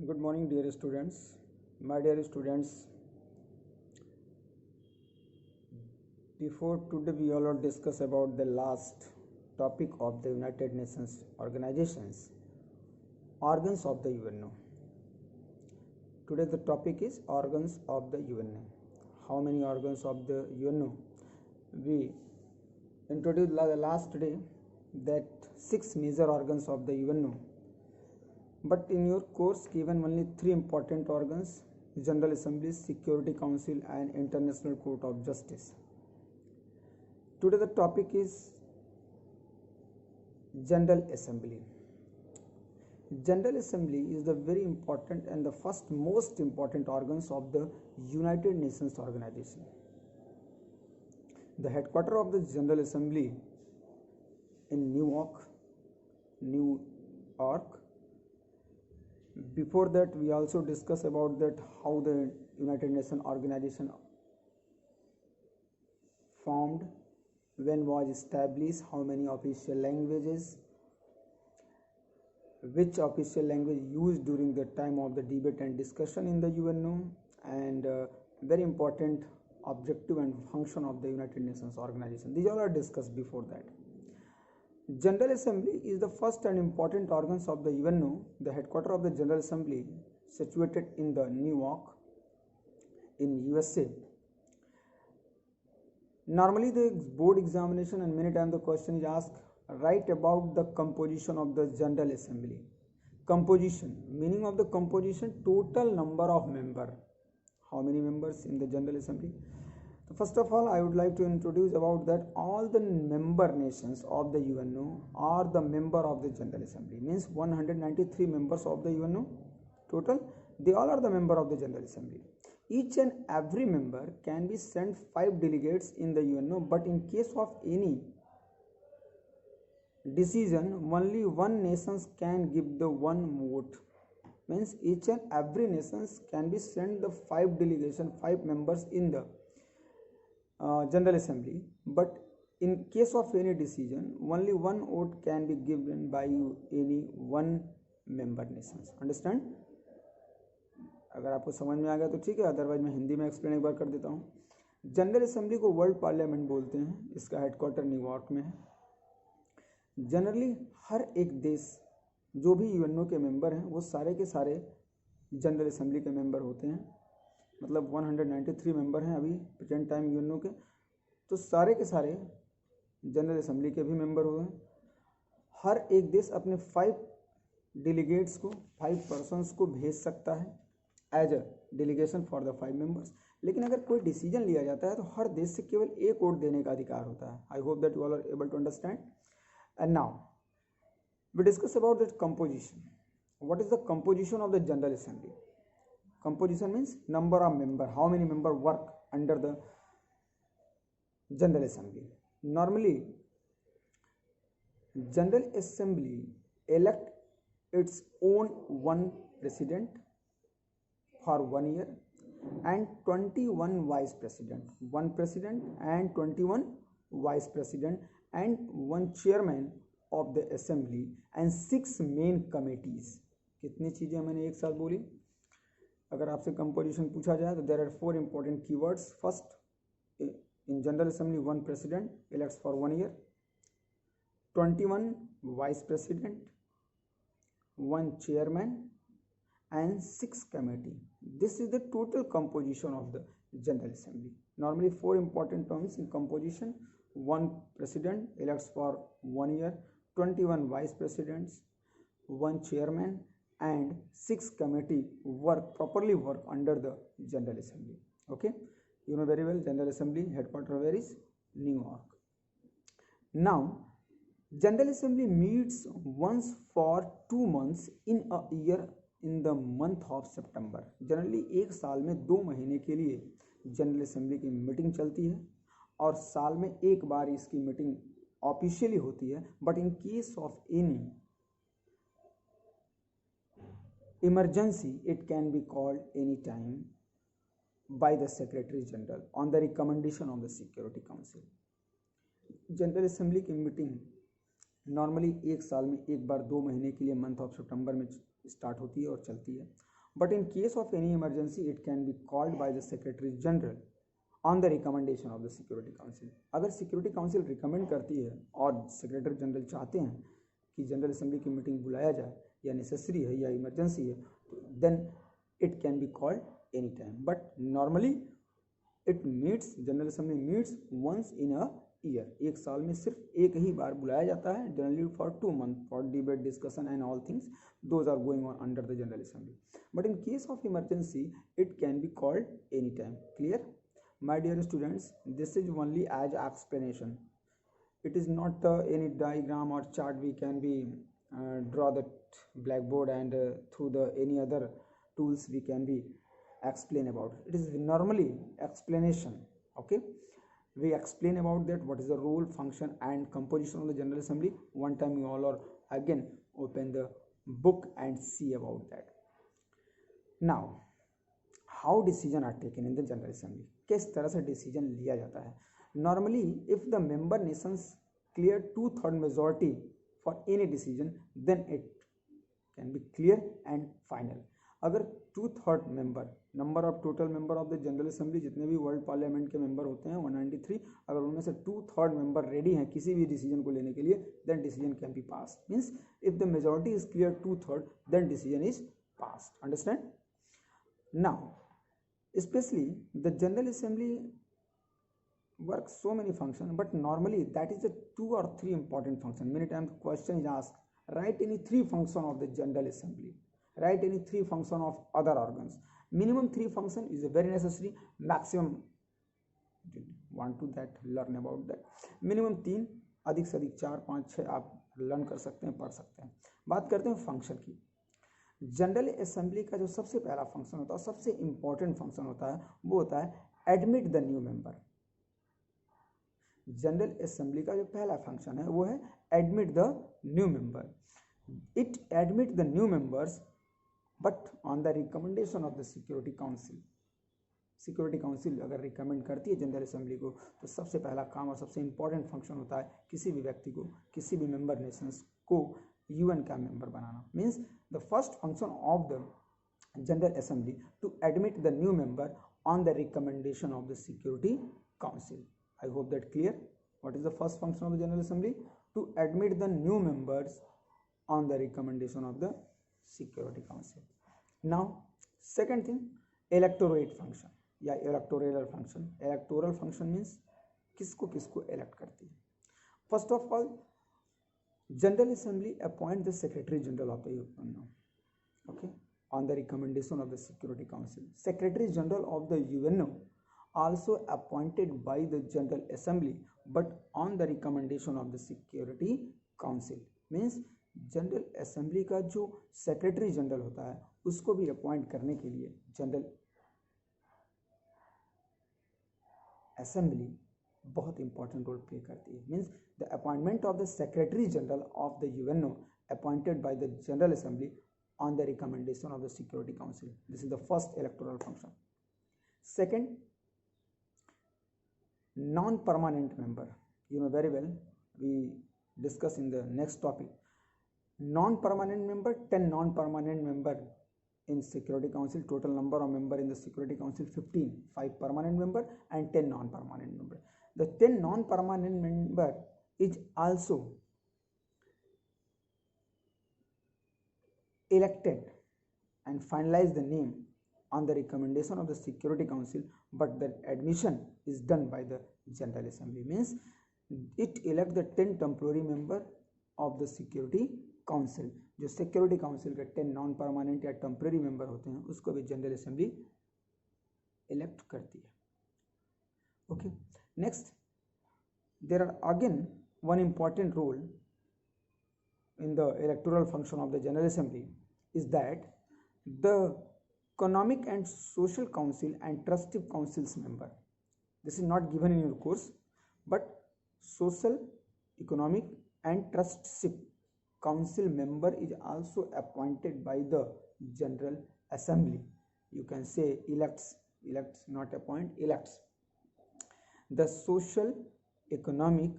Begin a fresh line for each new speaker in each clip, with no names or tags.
Good morning, dear students. My dear students, before today we all will discuss about the last topic of the United Nations organizations, organs of the UNO. Today the topic is organs of the UNO. How many organs of the UNO? We introduced the last day that 6 major organs of the UNO. But in your course given only 3 important organs: General Assembly, Security Council and International Court of Justice. Today the topic is General Assembly. General Assembly is the very important and the first most important organs of the United Nations organization. The headquarters of the General Assembly in New York. Before that we also discuss about that how the United Nations organization formed, when was established, how many official languages, which official language used during the time of the debate and discussion in the UNO, and very important objective and function of the United Nations organization. These all are discussed before that. General Assembly is the first and important organs of the UNO. The headquarters of the General Assembly situated in the New York in USA. Normally the board examination and many times the question is asked, write about the composition of the General Assembly. Composition, meaning of the composition, total number of members. How many members in the General Assembly? So first of all, I would like to introduce about that all the member nations of the UNO are the member of the General Assembly. Means 193 members of the UNO total, they all are the member of the General Assembly. Each and every member can be sent 5 delegates in the UNO, but in case of any decision, only one nation can give the one vote. Means each and every nation can be sent the 5 delegation, 5 members in the General Assembly, but in case of any decision, only one vote can be given by any one member nations. Understand? अगर आपको समझ में आ गया तो ठीक है, otherwise मैं हिंदी में एक्सप्लेन एक बार कर देता हूँ। जनरल असेंबली को वर्ल्ड पार्लियामेंट बोलते हैं, इसका हेडक्वार्टर न्यूयॉर्क में है। जनरली हर एक देश जो भी यूएनओ के मेंबर हैं वो सारे के सारे जनरल असेंबली के मेंबर होते हैं। मतलब 193 मेंबर हैं अभी प्रेजेंट टाइम यूएनओ के, तो सारे के सारे जनरल असेंबली के भी मेंबर हुए हैं। हर एक देश अपने 5 डेलीगेट्स को, 5 पर्सन्स को भेज सकता है as a delegation for the 5 members. लेकिन अगर कोई डिसीजन लिया जाता है तो हर देश से केवल एक वोट देने का अधिकार होता है। I hope that you all are able to understand. And now we discuss about that composition. What is the composition of the general assembly? Composition means number of member, how many member work under the General Assembly. Normally General Assembly elect its own one president for 1 year and 21 vice president, one president and 21 vice president and one chairman of the assembly and 6 main committees. कितनी चीजें मैंने एक साथ बोली? अगर आपसे composition पूछा जाए तो there are 4 important keywords. First, in general assembly 1 president elects for 1 year, 21 vice president, 1 chairman and 6 committee. This is the total composition of the General Assembly. Normally 4 important terms in composition: 1 president elects for 1 year, 21 vice presidents, 1 chairman and 6 committee properly work under the General Assembly. Okay, you know very well General Assembly headquarters where is? New York. Now General Assembly meets once for 2 months in a year in the month of September. Generally एक साल में 2 महीने के लिए general assembly की meeting चलती है और साल में एक बार इसकी मीटिंग ऑफिशियली होती है. But in case of any emergency it can be called any time by the Secretary General on the recommendation of the Security Council. General assembly की मीटिंग नॉर्मली एक साल में एक बार 2 महीने के लिए मंथ ऑफ सितंबर में स्टार्ट होती है और चलती है। But in case of any emergency it can be called by the secretary general on the recommendation of the security council. अगर सिक्योरिटी काउंसिल रिकमेंड करती है और सेक्रेटरी जनरल चाहते हैं कि जनरल असेंबली की मीटिंग बुलाया जाए या नेसेसरी है या इमरजेंसी है, तो then it can be called any time. But normally it meets, general assembly meets once in a year, एक साल में सिर्फ एक ही बार बुलाया जाता है, generally for 2 months for debate discussion and all things those are going on under the general assembly. But in case of emergency it can be called any time. Clear my dear students? This is only as explanation, it is not any diagram or chart we can be draw the blackboard and through the any other tools we can be explain about it. It is normally explanation. Okay, we explain about that what is the role, function and composition of the general assembly. One time you all are again open the book and see about that. Now how decision are taken in the general assembly, किस तरह से decision लिया जाता है। Normally if the member nations clear 2/3 majority for any decision then it can be clear and final. अगर 2/3 member, number of total member of the general assembly जितने भी world parliament के मेंबर होते हैं 193, अगर उनमें से 2/3 मेंबर रेडी हैं किसी भी डिसीजन को लेने के लिए, then decision can be pass. Means if the majority is clear 2/3 then decision is pass. Understand? Now especially the general assembly works so many functions, but normally that is the 2 or 3 important functions. Many times the question is asked, write any 3 function of the general assembly, write any 3 function of other organs. Minimum 3 function is very necessary, maximum want to that learn about that, minimum 3, अधिक से अधिक 4 5 6 आप learn कर सकते हैं, पढ़ सकते हैं। बात करते हैं फंक्शन की। जनरल असेंबली का जो सबसे पहला फंक्शन होता है, सबसे इंपॉर्टेंट फंक्शन होता है, वो होता है admit the new member. General assembly का जो पहला फंक्शन है वो है admit the new member. It admit the new members but on the recommendation of the security council. Security council अगर रिकमेंड करती है जनरल असेंबली को, तो सबसे पहला काम और सबसे इंपॉर्टेंट फंक्शन होता है किसी भी व्यक्ति को, किसी भी मेंबर नेशंस को यूएन का मेंबर बनाना। Means the first function of the general assembly to admit the new member on the recommendation of the security council. I hope that clear. What is the first function of the general assembly? To admit the new members on the recommendation of the security council. Now second thing, electorate function या electoral function. Electoral function means किसको किसको elect करती है। First of all General Assembly appoint the Secretary General of the UNO, okay, on the recommendation of the Security Council. Secretary General of the UNO also appointed by the General Assembly, but on the recommendation of the Security Council. Means General Assembly का जो Secretary General होता है उसको भी appoint करने के लिए General Assembly बहुत इंपॉर्टेंट रोल प्ले करती है। Means the appointment of the secretary general of the UNO appointed by the general assembly on the recommendation of the security council. This is the first electoral function. Second, non permanent member. You know very well, we discuss in the next topic. Non permanent member, 10 non permanent member in security council. Total number of member in the security council 15, 5 permanent member and 10 non-permanent member. The 10 non-permanent member is also elected and finalize the name on the recommendation of the security council, but the admission is done by the general assembly. Means it elect the 10 temporary member of the security council. जो security council के 10 non permanent या temporary member होते हैं उसको भी general assembly elect करती है। Okay, next, there are again one important role in the electoral function of the general assembly is that the economic and social council and trustee councils member. This is not given in your course, but social, economic and trusteeship council member is also appointed by the general assembly. You can say elects, not appoint, elects. The social, economic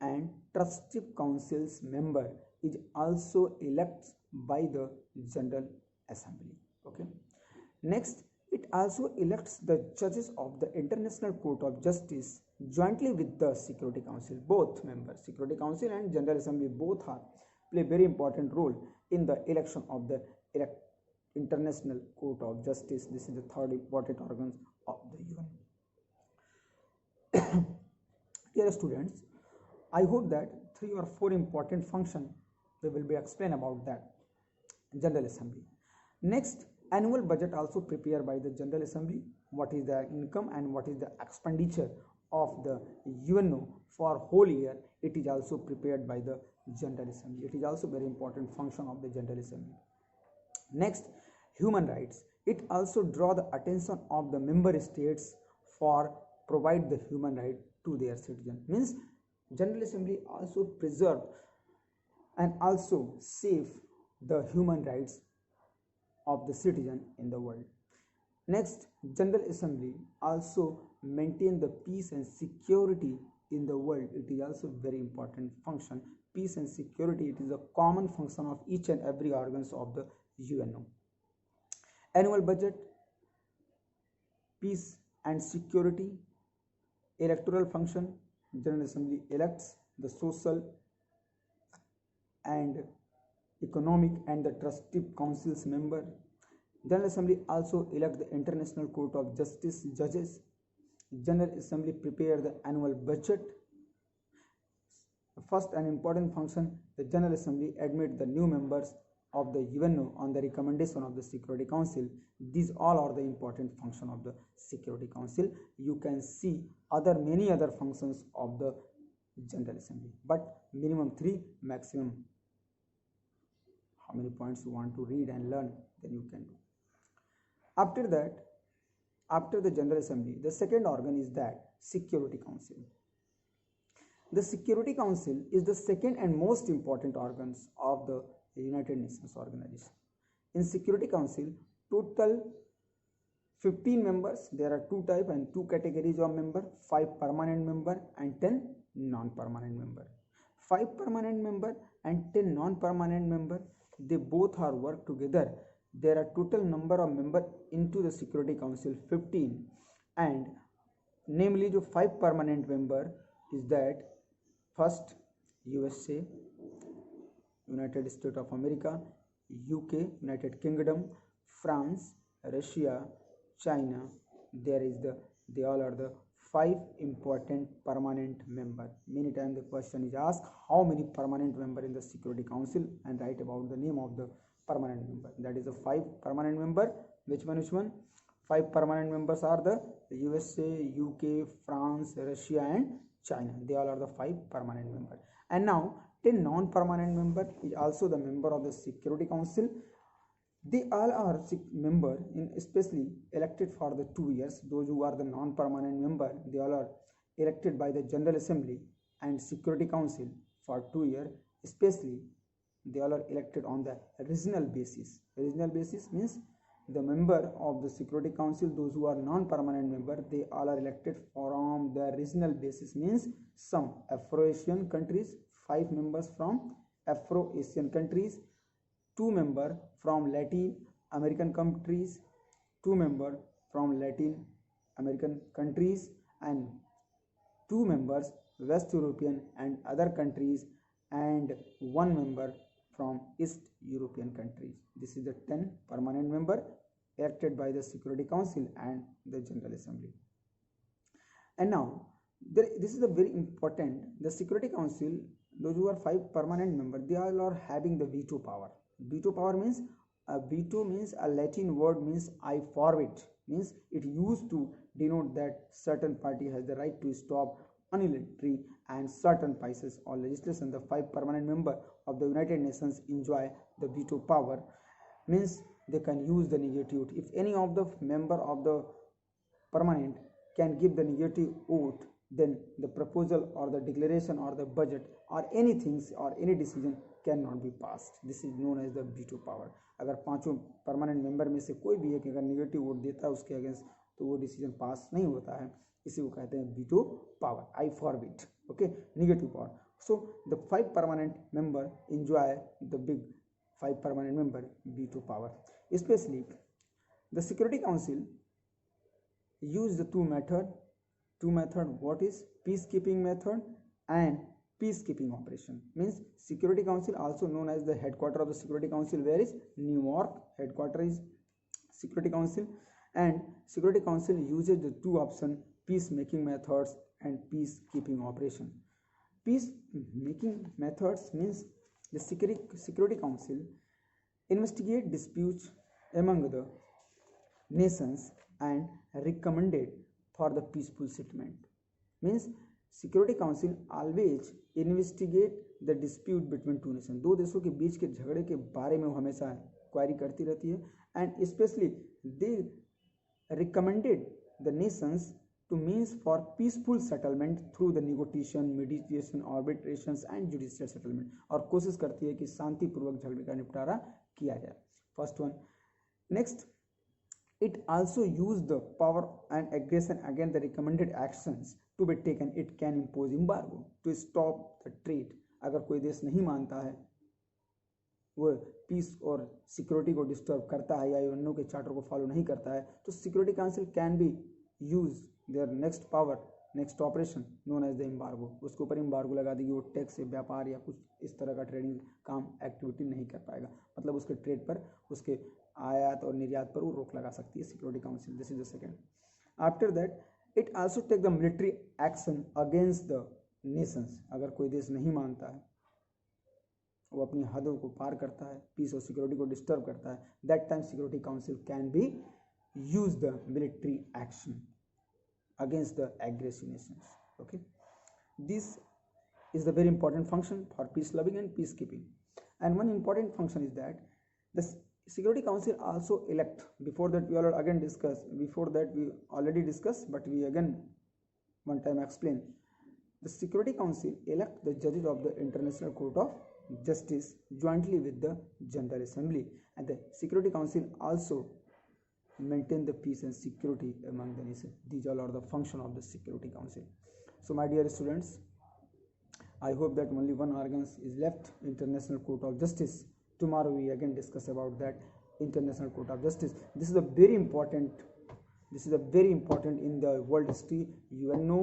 and trustee council's member is also elected by the General Assembly. Okay. Next, it also elects the judges of the International Court of Justice jointly with the Security Council. Both members, Security Council and General Assembly, both are play very important role in the election of the International Court of Justice. This is the third important organ of the UN. Dear students, I hope that 3 or 4 important functions we will be explain about that General Assembly. Next, annual budget also prepared by the General Assembly. What is the income and what is the expenditure of the UNO for whole year? It is also prepared by the General Assembly. It is also very important function of the General Assembly. Next, human rights. It also draw the attention of the member states for provide the human right to their citizen. Means General Assembly also preserve and also save the human rights of the citizen in the world. Next, General Assembly also maintain the peace and security in the world. It is also very important function. Peace and security, it is a common function of each and every organs of the UNO. Annual budget, peace and security, electoral function. General Assembly elects the social and economic and the trustee councils member. General Assembly also elect the International Court of Justice judges. General Assembly prepare the annual budget. First and important function, the General Assembly admit the new members of the UNO on the recommendation of the Security Council. These all are the important function of the Security Council. You can see many other functions of the General Assembly, but minimum 3, maximum how many points you want to read and learn, then you can do. After that, after the General Assembly, the second organ is that Security Council. The Security Council is the second and most important organs of the United Nations organization. In Security Council, total 15 members. There are 2 types and 2 categories of member, 5 permanent member and 10 non-permanent member. 5 permanent member and 10 non-permanent member, they both are work together. There are total number of member into the Security Council 15, and namely the 5 permanent member is that first USA, United States of America, UK, United Kingdom, France, Russia, China. They all are the 5 important permanent member. Many times the question is asked, how many permanent member in the Security Council, and write about the name of the permanent member. That is the 5 permanent member. Which one? 5 permanent members are the USA, UK, France, Russia and China. They all are the 5 permanent member. And now 10 non-permanent member is also the member of the Security Council. They all are member in especially elected for the 2 years. Those who are the non-permanent member, they all are elected by the General Assembly and Security Council for 2 years. Especially they all are elected on the regional basis. Regional basis means the member of the Security Council, those who are non-permanent member, they all are elected from the regional basis. Means some Afro-Asian countries, 5 members from Afro-Asian countries, 2 members from Latin American countries, 2 members from Latin American countries, and 2 members West European and other countries, and 1 member from East European countries. This is the 10 permanent member elected by the Security Council and the General Assembly. And now this is the very important. The Security Council, those who are 5 permanent members, they all are having the veto power. Veto power means veto means a Latin word means I forbid, means it used to denote that certain party has the right to stop unilaterally and certain pieces or legislation. The 5 permanent member of the United Nations enjoy the veto power, means they can use the negative. If any of the member of the permanent can give the negative oath, then the proposal or the declaration or the budget or anything or any decision cannot be passed. This is known as the veto power. अगर पांचों permanent member में से कोई भी एक अगर negative vote देता है उसके अगेंस्ट, तो वो डिसीजन पास नहीं होता है. इसी को कहते हैं veto power. I forbid. Okay, negative power. So the 5 permanent member enjoy the big 5 permanent member, veto power. Especially the Security Council use the two method. What is peacekeeping method and peacekeeping operation? Means Security Council, also known as the headquarter of the Security Council, where is New York, headquarter is Security Council, and Security Council uses the two option, peacemaking methods and peacekeeping operation. Peacemaking methods means the Security Council investigate disputes among the nations and recommended for the peaceful settlement. Means Security Council always investigate the dispute between two nations. दो देशों के बीच के झगड़े के बारे में वो हमेशा क्वारी करती रहती है, and especially they recommended the nations to means for peaceful settlement through the negotiation, mediation, arbitrations and judicial settlement. और कोशिश करती है कि शांतिपूर्वक झगड़े का निपटारा किया जाए. First one. Next, it also use the power and aggression against the recommended actions to be taken. It can impose embargo to stop the trade. अगर कोई देश नहीं मानता है, वो पीस और सिक्योरिटी को डिस्टर्ब करता है या यूएनओ के चार्टर को फॉलो नहीं करता है, तो security council can be use their next power, next operation known as the embargo. उसके ऊपर एम्बार्गो लगा देगी, वो टैक्स से व्यापार या कुछ इस तरह का ट्रेडिंग काम एक्टिविटी नहीं कर पाएगा. मतलब उसके ट्रेड पर, उसके आयात और निर्यात पर वो रोक लगा सकती है security council. This is the second. After that it also take the military action against the nations. अगर कोई देश नहीं मानता है, वो अपनी हदों को पार करता है, पीस और सिक्योरिटी को डिस्टर्ब करता है, that time security council can be use the military action against the aggressive nations. Okay, this is the very important function for peace loving and peacekeeping. And one important function is that the Security Council also elect, before that we already again discuss, before that we already discussed, but we again one time explain. The Security Council elect the judges of the International Court of Justice jointly with the General Assembly, and the Security Council also maintain the peace and security among the nations. These all are the function of the Security Council. So my dear students, I hope that only one organ is left, International Court of Justice. Tomorrow we again discuss about that International Court of Justice. This is a very important, in the world history. UNO,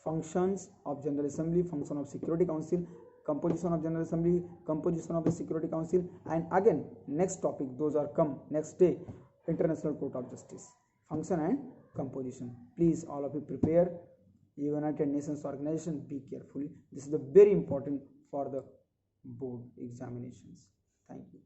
functions of General Assembly, function of Security Council, composition of General Assembly, composition of the Security Council, and again next topic, those are come next day, International Court of Justice, function and composition. Please all of you prepare. United Nations Organization, be carefully. This is the very important for the board examinations. Thank you.